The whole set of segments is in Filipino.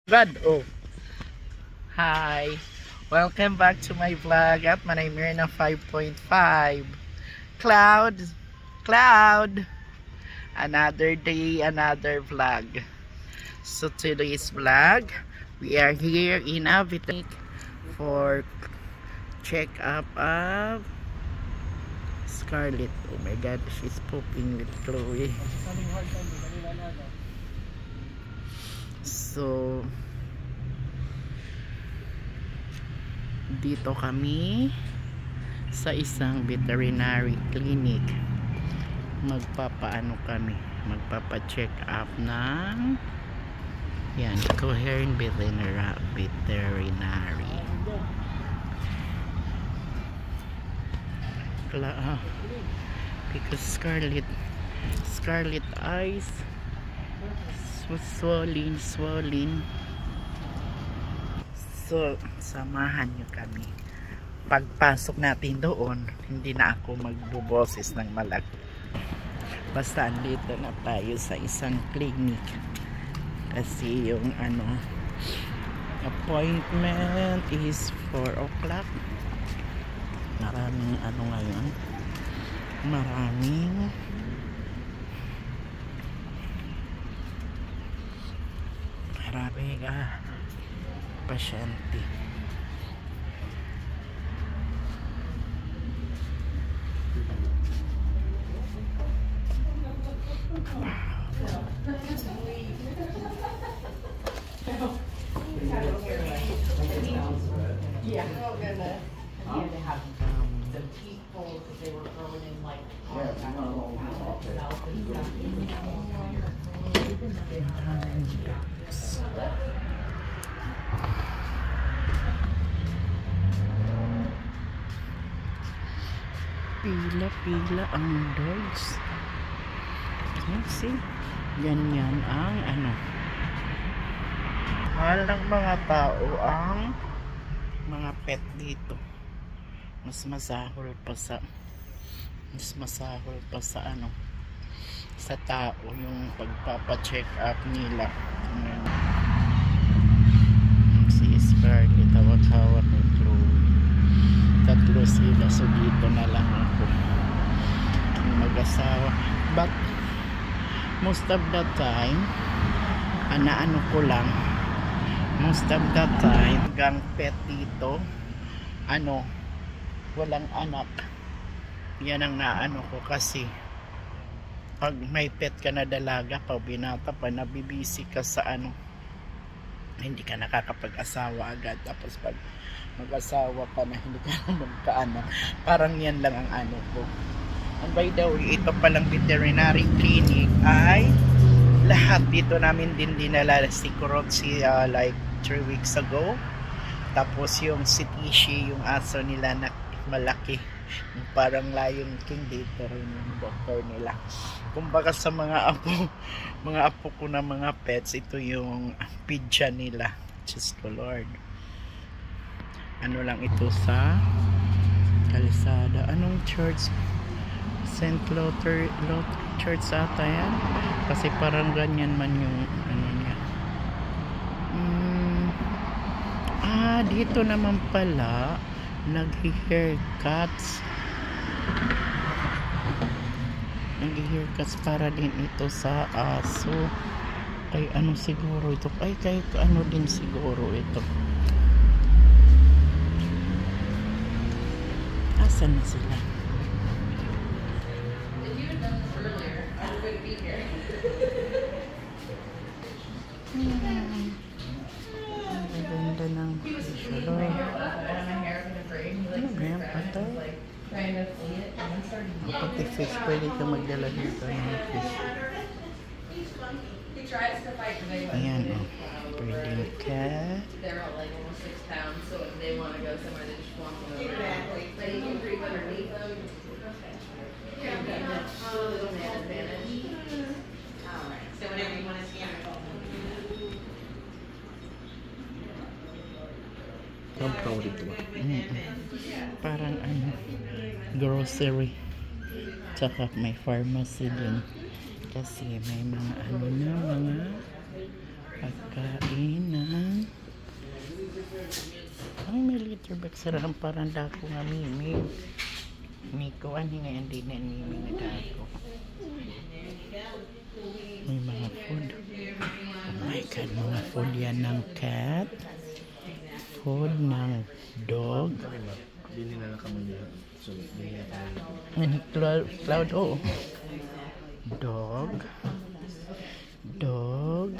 God, oh. Hi. Welcome back to my vlog at Manay Mirna 5.5. Cloud. Cloud. Another day, another vlog. So today's vlog, we are here in Avitek for check up of Scarlett. Oh my God, she's pooping with Chloe. So dito kami sa isang veterinary clinic. Magpapa-check up ng yan, Coherent Veterinary. Because Scarlett eyes swollen. So, samahan nyo kami. Pagpasok natin doon, hindi na ako magbuboses ng malaki. Basta andito na tayo sa isang clinic. Kasi yung appointment is 4 o'clock. Maraming ngayon. Maraming pasyente. Yeah. And they have some people because they were growing in like Pila ang dogs. See? Ganyan ang mahal ng mga tao ang mga pet dito. Mas masahol pa sa sa tao yung pagpapa-check up nila. Si Scarlett hawak-hawak ng Chloe. Tatlo sila, so dito na lang ako mag-asawa. But most of the time gang pet dito walang anak. Yan ang naano ko, kasi pag may pet ka na dalaga pa, binata pa, nabibisi ka sa hindi ka nakakapag-asawa agad. Tapos pag mag-asawa ka na, hindi ka na magkaanak. Parang yan lang ang ko. And by the way, ito palang veterinary clinic ay lahat dito namin din dinala si Kurotsi like 3 weeks ago. Tapos yung si Tishi, yung aso nila na malaki, yung parang Lion King, dito rin yung doctor nila. Kumbaga sa mga apo ko na mga pets, ito yung pidya nila. Just the Lord. Lang ito sa Kalsada. Anong church? St. Lottery Church ata yan. Kasi parang ganyan man yung niya. Dito naman pala nag-haircuts para din ito sa aso. Ay siguro ito, ay kay din siguro ito. Asan na sila? Ganda ng facial. Pati fish, pwede ka magdala dito ng fish. Ayan, pwede ka. they're all like almost 6 pounds, so if they want to go somewhere, they just walk them over. But you can creep underneath them. Little man advantage. Alright, so whenever you want to scan it, parang grocery, tsaka may pharmacy din, kasi may mga mga pagkain na Ibig sarang parang dako nga mimig. Miko, ano nga yan din yan mimig nga dako. May mga food. Oh my God, mga food yan ng cat. Food ng dog. Bili na lang kami niya. So, bili na tayo. Ano, cloud, oh. Dog. Dog.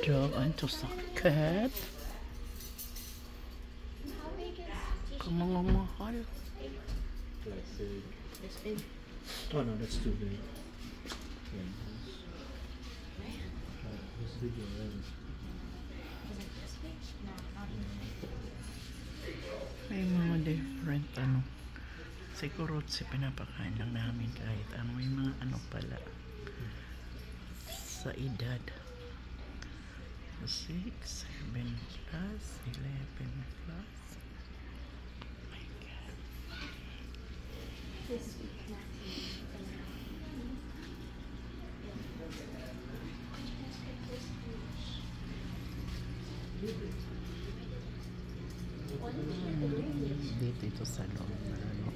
Dog, anto sa cat. Kamangmahal. Classic. This big. Oh no, that's too big. Yeah. This big already. Is it this big? No, not even. May mga different ano. Siguro si pinapakain lang namin kahit ano. May mga ano pala sa edad. 6, 7 plus, 11 plus. Oh my God. This week, not Dito ito sa loob na ano.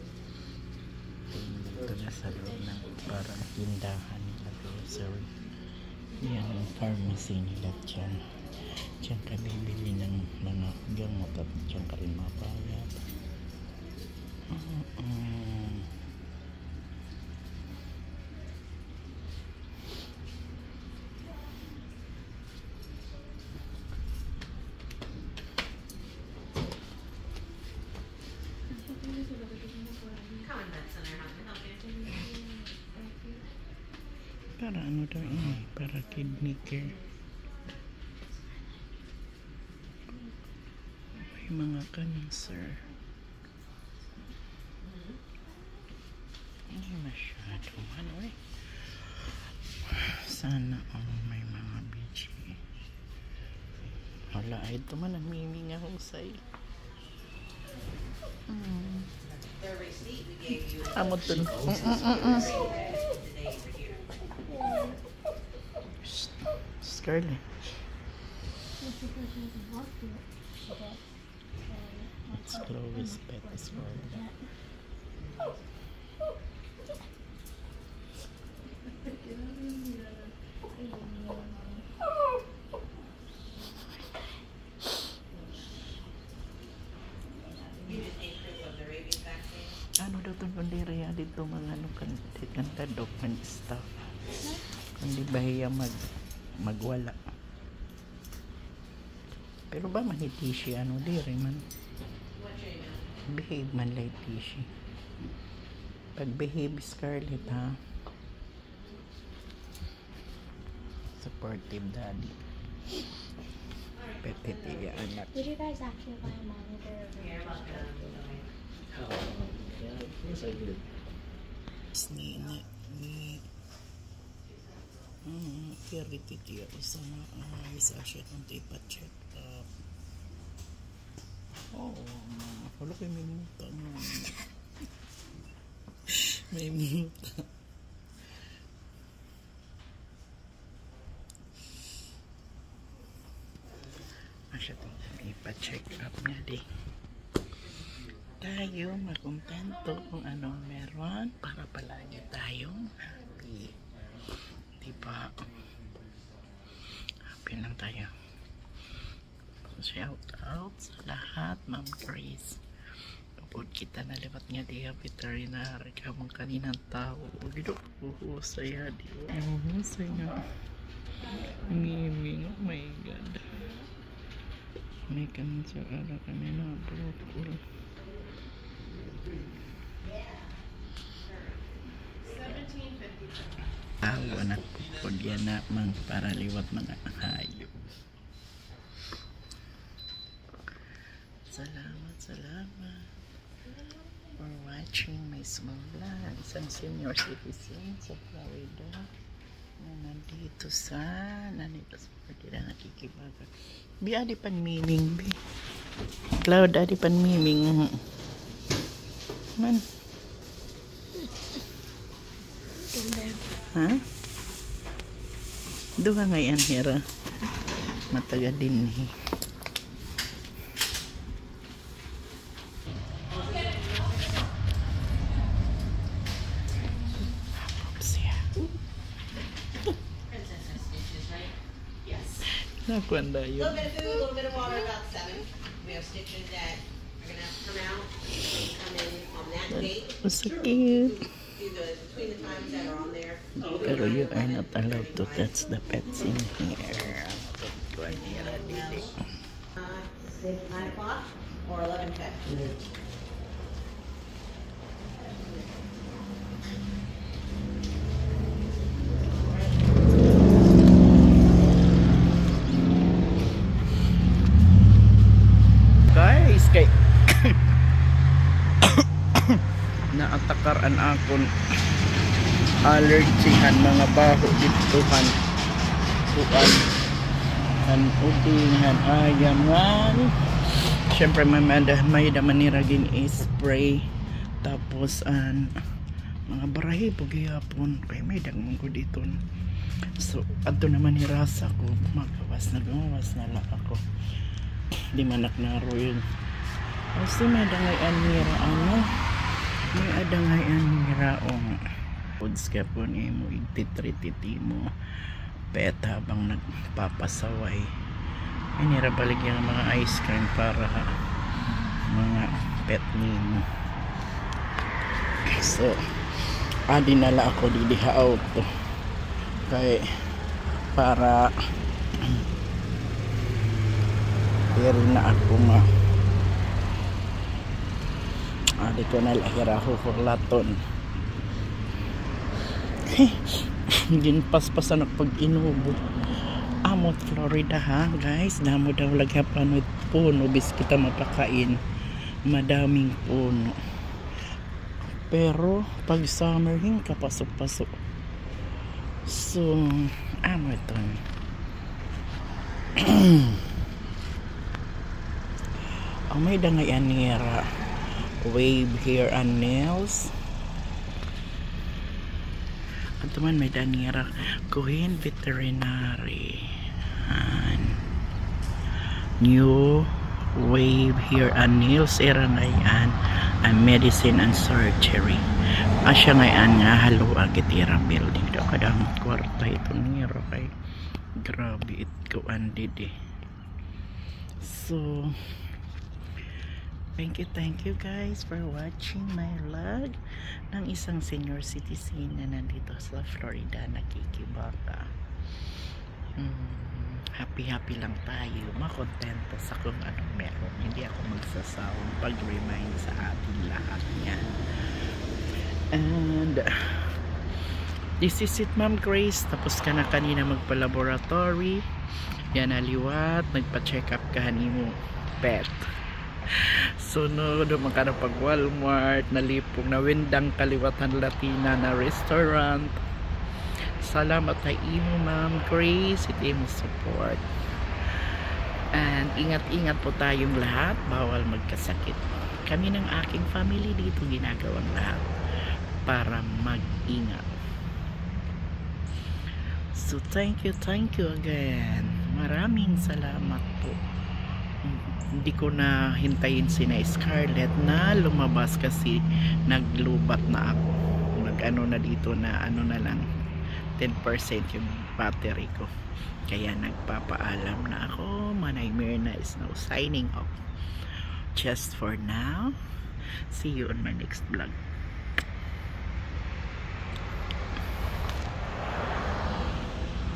Dito na sa loob ng parang tindahan nila, grocery. Yan ang pharmacy nila dyan. Diyan ka bibili ng mga gamot at diyan ka rin mapayat. Common Med Center, how can I help you? Para ano daw ini? Para kidney care. May mga cancer. Hindi masyado. Ano eh? Sana may mga BG. Wala, ito man ang mimi nga husay. The receipt we gave you. Amot dun. Scarlet. It's Chloe's pet Scarlet. You just need proof of the rabies vaccine. Ano daw itong kundiri dito mga ano kanta document stuff. Kundi bahiya magwala. Pero ba mahiti siya ano diri man. What's your email? Behave man late siya. Pag behave Scarlett ha. Supportive daddy. Petit iya anak. Did you guys actually buy a monitor? You're welcome. Yeah, yes I did. Very titi ako sa isa siya kung ipa-check up. Oo, wala kayo may muta mo. May muta. Asya itong ipa-check up niya di. Tayo makontento kung anong meron para palagi tayong happy. Diba? Happy lang tayo. Shout out sa lahat, Ma'am Grace. Kapag kita nalipat nga di veterinary ka mong kaninang tao. Dito saya di. Saya. Ngiming. Oh my God. May cancer ala kami na broccoli. Anak po diyan na mang para liwat mga hayop. Salamat for watching my small vlog. Isang senior citizen sa Florida na nandito sa Florida nakikibaga. Bi adi pan miming bi. Cloud adi pan miming. Man. Ha? Duha ngayon hira. Mataga din eh. Nakwanda A yun. little bit of food, a little bit of water, about 7. We have stitches that are gonna have to come out, come in on that date. So cute. Do the between the times that are on there. Pero you are not allowed to touch the pets in here. 9 o'clock or 11:10. Guys, kay naatakaran akon allergyhan mga baho dituhan kuan an udingan ayaman. Syempre may damaniragin spray tapos an mga barahe pagihapon kay may dagmong ko dito. So adto naman ni rasa ko magawas na lang ako. Di manak na royal. Kasi may dangay anira ano. May adangay anira foods ka po ni mo igtitriti mo pet habang nagpapasaway. Anira balik yung mga ice cream para mga pet nimo. So dinala ako didiha auto kay para pero na ako di ko na lahiraho laton. Ginpaspasan ako pag inubo amot Florida ha guys, damo daw laghapan with puno bis kita mapakain, madaming puno. Pero pag summer hin kapasok-pasok. So amot ton. May dangayan nira wave hair and nails. At man may danira Cohen Veterinary and new wave hair and nails era ngayon and medicine and surgery. Asya ngayon nga halo agitira building do kadang kwarta ito nira kay grabe it ko andidi. So thank you guys for watching my vlog ng isang senior citizen na nandito sa Florida nakikibaka. Happy lang tayo, makontento sa kung anong meron. Hindi ako magsasawang pag-remind sa ating lahat yan. And this is it Ma'am Grace. Tapos ka na kanina magpa-laboratory yan aliwat, nagpa-check up ka mo pet. Sunod magkano pag Walmart nalipong na windang kaliwatan Latina na restaurant. Salamat kay imo Ma'am Grace, iti mo support. And ingat-ingat po tayong lahat, bawal magkasakit. Kami ng aking family dito ginagawang lahat para mag-ingat. So thank you again. Maraming salamat po. Hindi ko na hintayin si na Scarlett na lumabas kasi naglubat na ako. Nag-ano na dito na ano na lang 10% yung battery ko. Kaya nagpapaalam na ako. Manay Myrna is now signing off. Just for now. See you on my next vlog.